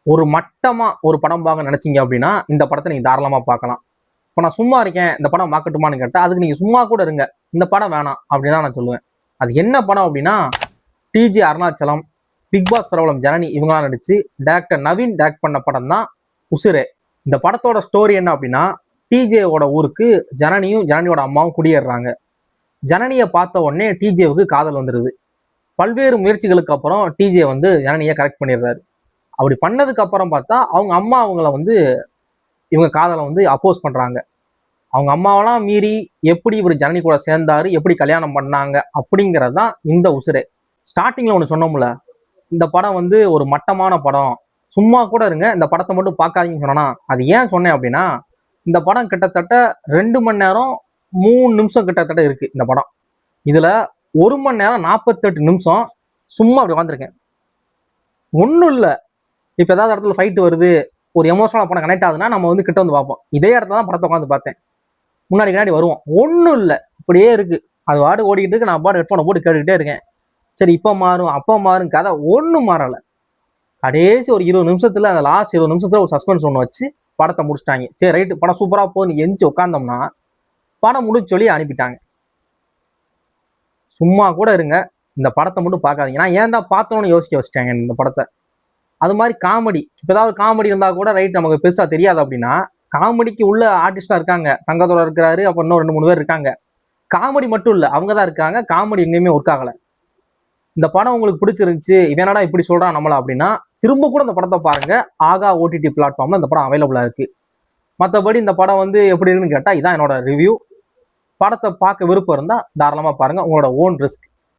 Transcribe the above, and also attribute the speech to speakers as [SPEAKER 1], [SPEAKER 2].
[SPEAKER 1] ஒரு மட்டமா ஒரு படம் பார்க்க நினைச்சீங்க அப்படின்னா இந்த படத்தை நீங்க தாராளமா பார்க்கலாம். இப்போ நான் சும்மா இருக்கேன் இந்த படம் பார்க்கட்டுமான்னு கேட்டா அதுக்கு நீங்க சும்மா கூட இருங்க, இந்த படம் வேணாம் அப்படின்னு தான் நான் சொல்லுவேன். அது என்ன படம் அப்படின்னா, டிஜே அருணாச்சலம், பிக் பாஸ் பிரபலம் ஜனனி இவங்களாம் நடிச்சு டைரக்டர் நவீன் டைரக்ட் பண்ண படம் தான் உசிரே. இந்த படத்தோட ஸ்டோரி என்ன அப்படின்னா, டிஜேவோட ஊருக்கு ஜனனியும் ஜனனியோட அம்மாவும் குடியேறாங்க. ஜனனியை பார்த்த உடனே டிஜேவுக்கு காதல் வந்துடுது. பல்வேறு முயற்சிகளுக்கு அப்புறம் டிஜே வந்து ஜனனியை கரெக்ட் பண்ணிடுறாரு. அப்படி பண்ணதுக்கு அப்புறம் பார்த்தா அவங்க அம்மா அவங்கள வந்து இவங்க காதலை வந்து அப்போஸ் பண்றாங்க. அவங்க அம்மாவெல்லாம் மீறி எப்படி இவர் ஜனனி கூட சேர்ந்தாரு, எப்படி கல்யாணம் பண்ணாங்க அப்படிங்கிறது தான் இந்த உசிரே. ஸ்டார்டிங்ல ஒன்று சொன்னோம்ல, இந்த படம் வந்து ஒரு மட்டமான படம், சும்மா கூட இருங்க இந்த படத்தை மட்டும் பார்க்காதீங்கன்னு சொன்னா அது ஏன் சொன்னேன் அப்படின்னா, இந்த படம் கிட்டத்தட்ட 2 மணி நேரம் 3 நிமிஷம் கிட்டத்தட்ட இருக்கு இந்த படம். இதுல 1 மணி நேரம் 48 நிமிஷம் சும்மா அப்படி உட்காந்துருக்கேன். ஒன்றும் இல்லை, இப்போ ஏதாவது இடத்துல ஃபைட் வருது, ஒரு எமோஷனலாக படம் கனெக்ட் ஆகுதுன்னா நம்ம வந்து கிட்ட வந்து பார்ப்போம். இதே இடத்துல தான் படத்தை உட்காந்து பார்த்தேன். முன்னாடி வருவோம், ஒன்றும் இல்லை, இப்படியே இருக்கு. அது வாடு ஓடிக்கிட்டு இருக்கு, நான் பாடு ஹெட்ஃபோனை போட்டு கேட்டுக்கிட்டே இருக்கேன். சரி இப்போ மாறும் அப்போ மாறும், கதை ஒன்றும் மாறலை. கடைசி ஒரு 20 நிமிஷத்துல, அந்த லாஸ்ட் 20 நிமிஷத்துல ஒரு சஸ்பென்ஸ் ஒன்று வச்சு படத்தை முடிச்சிட்டாங்க. சரி ரைட்டு, படம் சூப்பராக போகுதுன்னு எந்திச்சு உட்காந்தோம்னா படம் முடிச்சு சொல்லி அனுப்பிட்டாங்க. சும்மா கூட இருங்க, இந்த படத்தை மட்டும் பார்க்காதீங்க. நான் ஏன்டா பார்த்தோன்னு யோசிக்க வச்சுட்டாங்க இந்த படத்தை. அது மாதிரி காமெடி, இப்போ ஏதாவது காமெடி இருந்தால் கூட ரைட், நமக்கு பெருசாக தெரியாது அப்படின்னா, காமெடிக்கு உள்ள ஆர்டிஸ்டா இருக்காங்க. தங்கத்தோட இருக்கிறாரு, அப்போ இன்னும் 2-3 பேர் இருக்காங்க. காமெடி மட்டும் இல்லை, அவங்க தான் இருக்காங்க. காமெடி எங்கேயுமே ஒர்க் ஆகலை. இந்த படம் உங்களுக்கு பிடிச்சிருந்துச்சு, இவனடா இப்படி சொல்றான் நம்மள அப்படின்னா திரும்ப கூட இந்த படத்தை பாருங்க. ஆகா ஓடிடி பிளாட்ஃபார்ம்ல இந்த படம் அவைலபிளா இருக்கு. மற்றபடி இந்த படம் வந்து எப்படி இருக்குன்னு கேட்டா இதான் என்னோட ரிவ்யூ. படத்தை பார்க்க விருப்பம் இருந்தா தாராளமா பாருங்க, உங்களோட ஓன் ரிஸ்க்.